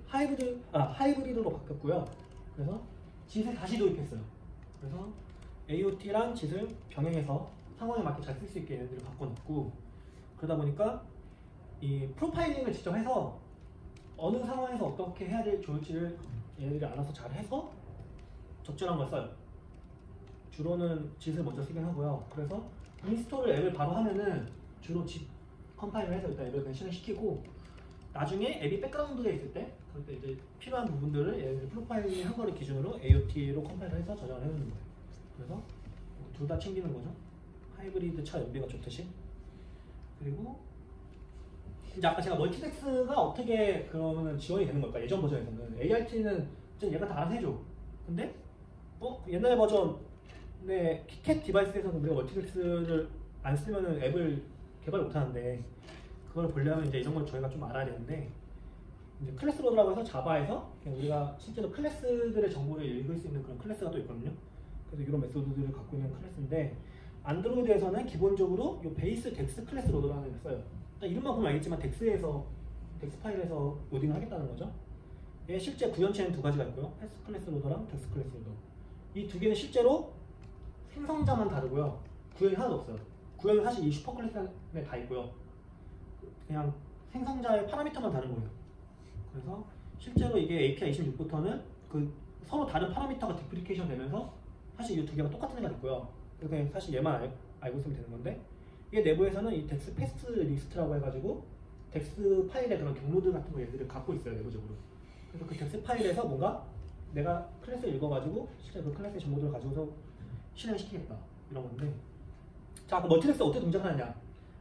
하이브리드로 바뀌었고요. 그래서 짓을 다시 도입했어요. 그래서 AOT랑 짓을 병행해서 상황에 맞게 잘 쓸 수 있게 얘네들을 바꿔놓고, 그러다 보니까 이 프로파일링을 직접 해서 어느 상황에서 어떻게 해야 좋을지를 얘네들이 알아서 잘 해서 적절한 걸 써요. 주로는 짓을 먼저 쓰긴 하고요. 그래서 인스톨을 앱을 바로 하면은 주로 짓 컴파일을 해서 일단 앱을 그냥 실행시키고, 나중에 앱이 백그라운드에 있을 때 그럴 때 이제 필요한 부분들을 얘네들 프로파일링 한 거를 기준으로 AOT로 컴파일을 해서 저장을 해놓는 거예요. 그래서 둘 다 챙기는 거죠. 하이브리드 차 연비가 좋듯이. 그리고 이제 아까 제가 멀티덱스가 어떻게 그러면 지원이 되는 걸까? 예전 버전에서는 ART는 얘가 다 알아서 해줘. 근데 옛날 버전의 키캣 디바이스에서는 우리가 멀티덱스를 안 쓰면은 앱을 개발 못 하는데, 그걸 보려면 이제 이런 걸 저희가 좀 알아야 되는데, 이제 클래스 로드라고 해서 자바에서 우리가 실제로 클래스들의 정보를 읽을 수 있는 그런 클래스가 또 있거든요. 그래서 이런 메소드들을 갖고 있는 클래스인데, 안드로이드에서는 기본적으로 이 베이스 덱스 클래스 로더라는 걸 써요. 이름만 보면 알겠지만 덱스 파일에서 로딩을 하겠다는 거죠. 얘 실제 구현체는 두 가지가 있고요. 패스 클래스 로더랑 덱스 클래스 로더. 이 두 개는 실제로 생성자만 다르고요. 구현이 하나도 없어요. 구현은 사실 이 슈퍼 클래스에 다 있고요. 그냥 생성자의 파라미터만 다른 거예요. 그래서 실제로 이게 API 26부터는 그 서로 다른 파라미터가 디프리케이션 되면서 사실 이 두 개가 똑같은 애가 됐고요. 그래서 사실 얘만 알고 있으면 되는 건데, 이게 내부에서는 이 덱스 패스 리스트라고 해가지고 덱스 파일의 그런 경로들 같은 거 얘들을 갖고 있어요, 내부적으로. 그래서 그 덱스 파일에서 뭔가 내가 클래스를 읽어가지고 실제 그 클래스의 정보들을 가지고서 실행시키겠다, 이런 건데. 자, 그 멀티덱스 어떻게 동작하느냐?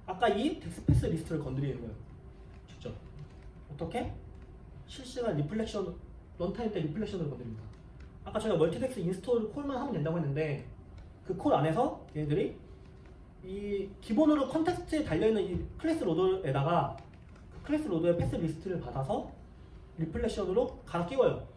아까 이 덱스 패스 리스트를 건드리는 거예요, 직접. 어떻게? 실시간 리플렉션, 런타임 때 리플렉션을 건드립니다. 아까 저희가 멀티덱스 인스톨 콜만 하면 된다고 했는데, 그 콜 안에서 얘네들이 이 기본으로 컨텍스트에 달려있는 이 클래스 로더에다가 그 클래스 로더의 패스 리스트를 받아서 리플렉션으로 갈아 끼워요.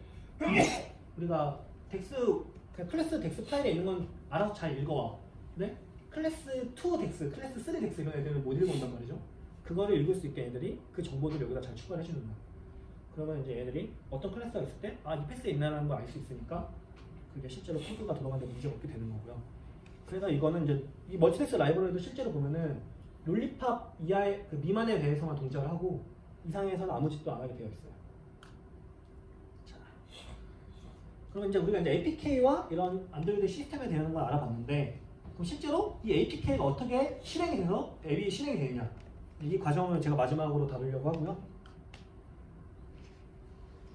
우리가 클래스 덱스 파일에 있는 건 알아서 잘 읽어와. 근데 클래스 2 덱스, 클래스 3 덱스 이런 애들은 못 읽어온단 말이죠. 그거를 읽을 수 있게 애들이 그 정보들을 여기다 잘 추가를 해주는 거야. 그러면 이제 애들이 어떤 클래스가 있을 때 이 패스에 있나라는 걸 알 수 있으니까 그게 실제로 코드가 들어가는데 문제가 없게 되는 거고요. 그래서 이거는 이제 이 멀티덱스 라이브러리도 실제로 보면은 롤리팝 이하의 그 미만에 대해서만 동작을 하고 이상에서는 아무 짓도 안 하게 되어 있어요. 자, 그럼 이제 우리가 이제 APK와 이런 안드로이드 시스템에 대한 걸 알아봤는데, 그럼 실제로 이 APK가 어떻게 실행이 돼서 앱이 실행이 되느냐, 이 과정을 제가 마지막으로 다루려고 하고요.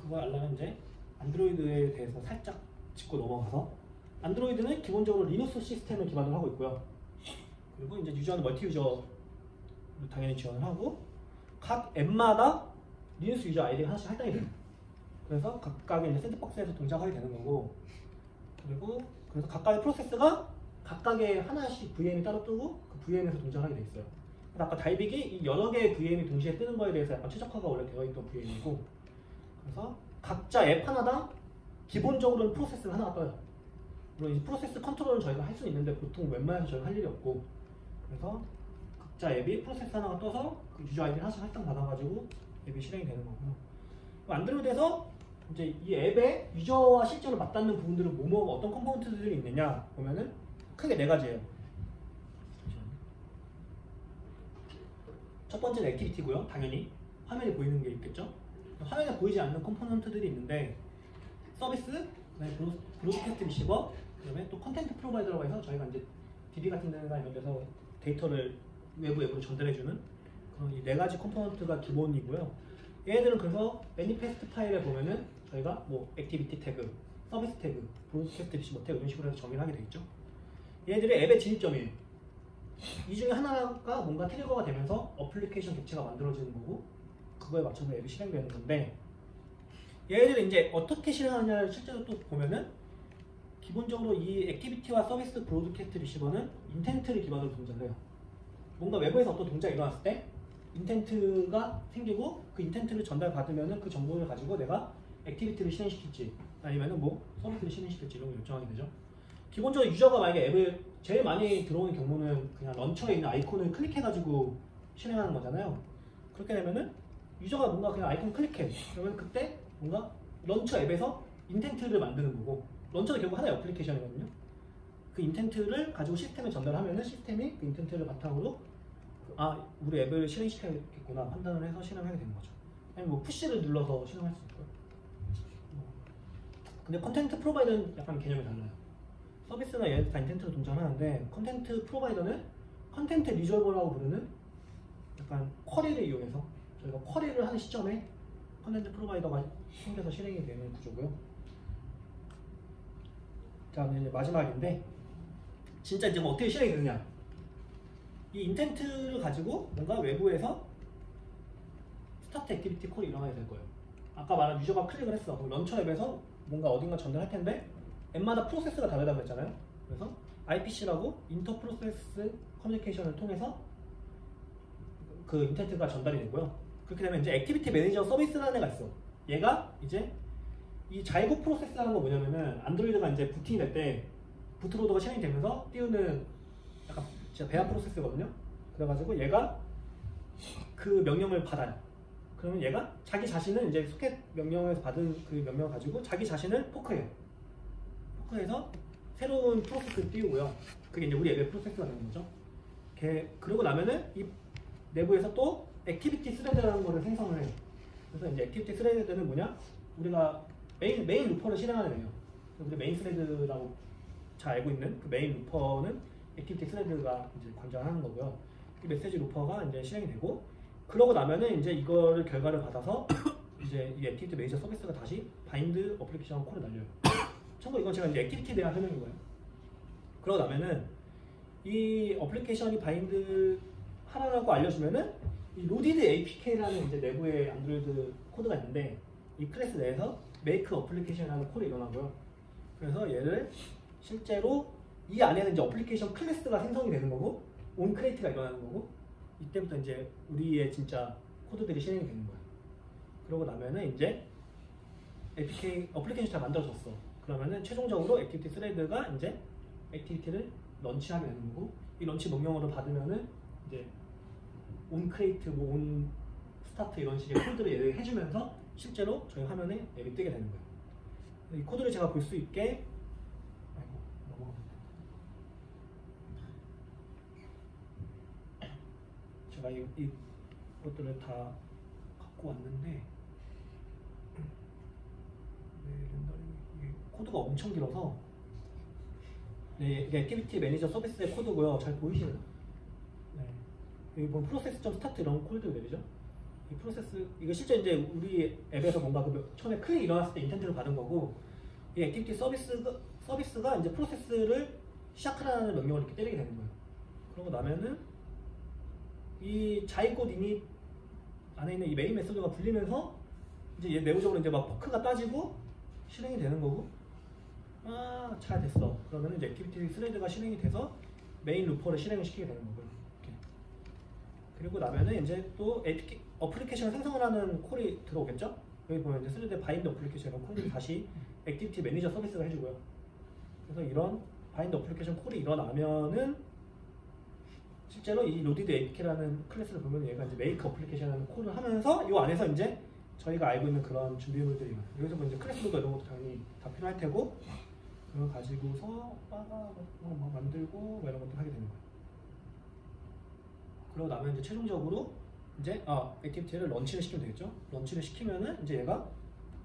그걸 알려면 이제 안드로이드에 대해서 살짝 짚고 넘어가서, 안드로이드는 기본적으로 리눅스 시스템을 기반으로 하고 있고요. 그리고 이제 유저는 멀티 유저를 당연히 지원을 하고, 각 앱마다 리눅스 유저 아이디가 하나씩 할당이 돼요. 그래서 각각의 이제 샌드박스에서 동작하게 되는 거고, 그리고 그래서 각각의 프로세스가 각각의 하나씩 VM이 따로 뜨고 그 VM에서 동작하게 돼 있어요. 그래서 아까 달빅이 이 여러 개의 VM이 동시에 뜨는 거에 대해서 약간 최적화가 원래 되어 있던 VM이고, 그래서 각자 앱 하나당 기본적으로는 프로세스가 하나가 떠요. 물론 이 프로세스 컨트롤은 저희가 할 수 있는데 보통 웬만해서 저희가 할 일이 없고, 그래서 각자 앱이 프로세스 하나가 떠서 그 유저 아이디 하나씩 할당 받아가지고 앱이 실행이 되는 거고요. 안드로이드에서 이제 이 앱의 유저와 실제로 맞닿는 부분들은 뭐뭐 어떤 컴포넌트들이 있느냐 보면은 크게 네 가지예요. 첫 번째는 액티비티고요. 당연히 화면에 보이는 게 있겠죠. 화면에 보이지 않는 컴포넌트들이 있는데, 서비스, 그다음에 브로드캐스트 리시버, 그다음에 또 컨텐트 프로바이더라고 해서 저희가 이제 DB 같은 데나 이런 데서 데이터를 외부 앱으로 전달해주는 그런 이 네 가지 컴포넌트가 기본이고요. 얘네들은 그래서 매니페스트 파일에 보면은 저희가 뭐 액티비티 태그, 서비스 태그, 브로드캐스트 리시버 태그 이런 식으로 해서 정의를 하게 돼 있죠. 얘네들이 앱의 진입점이에요. 이 중에 하나가 뭔가 트리거가 되면서 어플리케이션 객체가 만들어지는 거고 그거에 맞춰서 앱이 실행되는 건데 얘네들이 이제 어떻게 실행하느냐를 실제로 또 보면은 기본적으로 이 액티비티와 서비스 브로드캐스트 리시버는 인텐트를 기반으로 동작을 해요. 뭔가 외부에서 어떤 동작이 일어났을 때 인텐트가 생기고 그 인텐트를 전달받으면은 그 정보를 가지고 내가 액티비티를 실행시킬지 아니면은 뭐 서비스를 실행시킬지 이런 걸 결정하게 되죠. 기본적으로 유저가 만약에 앱을 제일 많이 들어오는 경우는 그냥 런처에 있는 아이콘을 클릭해가지고 실행하는 거잖아요. 그렇게 되면은 유저가 뭔가 그냥 아이콘 클릭해. 그러면 그때 뭔가 런처 앱에서 인텐트를 만드는 거고 런처는 결국 하나의 어플리케이션이거든요. 그 인텐트를 가지고 시스템에 전달하면은 시스템이 그 인텐트를 바탕으로 아 우리 앱을 실행시켜야겠구나 판단을 해서 실행하게 되는 거죠. 아니면 뭐 푸시를 눌러서 실행할 수 있고요. 근데 컨텐트 프로바이더는 약간 개념이 달라요. 서비스나 얘네들 다 인텐트로 동작하는데 컨텐트 프로바이더는 컨텐트 리졸버라고 부르는 약간 쿼리를 이용해서 저희가 쿼리를 하는 시점에 컨텐트 프로바이더가 생겨서 실행이 되는 구조고요. 자, 이제 마지막인데 진짜 이제 뭐 어떻게 실행이 되느냐? 이 인텐트를 가지고 뭔가 외부에서 스타트 액티비티 콜이 일어나게 될 거예요. 아까 말한 유저가 클릭을 했어. 그럼 런처 앱에서 뭔가 어딘가 전달할 텐데 앱마다 프로세스가 다르다고 했잖아요. 그래서 IPC라고 인터 프로세스 커뮤니케이션을 통해서 그 인텐트가 전달이 되고요. 그렇게 되면 이제 액티비티 매니저 서비스라는 애가 있어. 얘가 이제 이 자이고 프로세스라는 거 뭐냐면은 안드로이드가 이제 부팅이 될 때 부트로더가 실행이 되면서 띄우는 약간 진짜 배합 프로세스거든요. 그래가지고 얘가 그 명령을 받아요. 그러면 얘가 자기 자신은 이제 소켓 명령에서 받은 그 명령을 가지고 자기 자신을 포크해요. 포크해서 새로운 프로세스를 띄우고요. 그게 이제 우리 앱의 프로세스가 되는 거죠. 그러고 나면은 이 내부에서 또 액티비티 스레드라는 거를 생성을 해요. 그래서 이제 액티비티 스레드는 뭐냐? 우리가 메인 루퍼를 실행하는 애예요. 우리 메인 스레드라고 잘 알고 있는 그 메인 루퍼는 액티비티 스레드가 이제 관장하는 거고요. 이 메시지 루퍼가 이제 실행이 되고 그러고 나면은 이제 이거를 결과를 받아서 이제 이 액티비티 매니저 서비스가 다시 바인드 어플리케이션 콜을 날려요. 참고로 이건 제가 이제 액티비티에 대한 설명인 거예요. 그러고 나면은 이 어플리케이션이 바인드 하라고 알려주면은 이 로디드 APK라는 이제 내부의 안드로이드 코드가 있는데 이 클래스 내에서 make 어플리케이션이라는 콜이 일어나고요. 그래서 얘를 실제로 이 안에는 이제 어플리케이션 클래스가 생성이 되는 거고 온 크레이트가 일어나는 거고 이때부터 이제 우리의 진짜 코드들이 실행이 되는 거예요. 그러고 나면은 이제 APK 어플리케이션 잘 만들어졌어. 그러면은 최종적으로 액티비티 스레드가 이제 액티비티를 런치하게 되는 거고 이 런치 명령어를 받으면은 이제 온 크레이트, 뭐 온 스타트 이런 식의 코드를 얘를 해주면서 실제로 저희 화면에 앱이 뜨게 되는 거예요. 이 코드를 제가 볼 수 있게 제가 이 것들을 다 갖고 왔는데 렌더링 코드가 엄청 길어서 네, 이게 액티비티 매니저 서비스의 코드고요. 잘 보이시나요? 네. 여기 보면 프로세스.스타트 이런 콜들 내리죠. 이 프로세스 이거 실제 이제 우리 앱에서 뭔가 그 처음에 클릭 일어났을 때 인텐트를 받은 거고 이 액티비티 서비스가 이제 프로세스를 시작하라는 명령을 이렇게 때리게 되는 거예요. 그러고 나면은 이 자이꽃 이닛 안에 있는 이 메인 메소드가 불리면서 이제 얘 내부적으로 이제 막 포크가 따지고 실행이 되는 거고 아 잘 됐어. 그러면 이제 액티비티 스레드가 실행이 돼서 메인 루퍼를 실행을 시키게 되는 거고요. 이렇게. 그리고 나면은 이제 또 어플리케이션을 생성을 하는 콜이 들어오겠죠? 여기 보면 이제 스레드 바인드 어플리케이션 콜이 다시 액티비티 매니저 서비스가 해주고요. 그래서 이런 바인드 어플리케이션 콜이 일어나면은 실제로 이 로디드 APK라는 클래스를 보면 얘가 이제 메이크 어플리케이션이라는 콜을 하면서 이 안에서 이제 저희가 알고 있는 그런 준비물들이 여기서 뭐 이제 클래스도 이런 것도 당연히 다 필요할 테고 그걸 가지고서 막 만들고 뭐 이런 것들 하게 되는 거예요. 그러고 나면 이제 최종적으로 이제 액티비티를 런치를 시키면 되겠죠. 런치를 시키면은 이제 얘가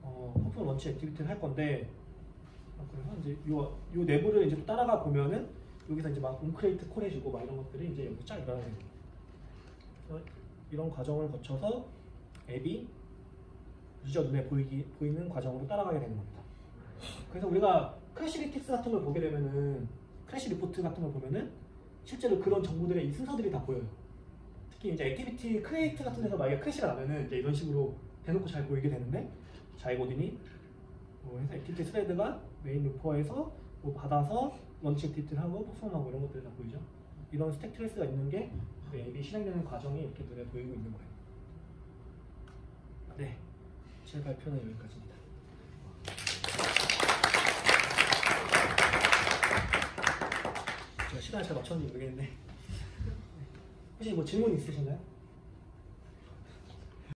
펑션 런치 액티비티를 할 건데 그래서 이제 요 내부를 이제 또 따라가 보면은 여기서 이제 막 온크레이트 콜 해주고 막 이런 것들이 이제 여기 쫙 일어나는 거예요. 그래서 이런 과정을 거쳐서 앱이 유저 눈에 보이는 과정으로 따라가게 되는 겁니다. 그래서 우리가 크래시 리틱스 같은 걸 보게 되면은 크래시 리포트 같은 걸 보면은 실제로 그런 정보들의 이 순서들이 다 보여요. 특히 이제 액티비티 크리에이트 같은 데서 만약에 크래시가 나면은 이제 이런 식으로 대놓고 잘 보이게 되는데 자이고딘이 해서 액티비티 스레드가 메인 루퍼에서 뭐 받아서 런치 액티비티를 하고 퍼폼하고 이런 것들이 다 보이죠. 이런 스택 트레이스가 있는 게 앱이 실행되는 과정이 이렇게 눈에 보이고 있는 거예요. 네, 제 발표는 여기까지입니다. 제가 시간을 잘 맞췄는지 모르겠는데 혹시 뭐 질문 있으신가요?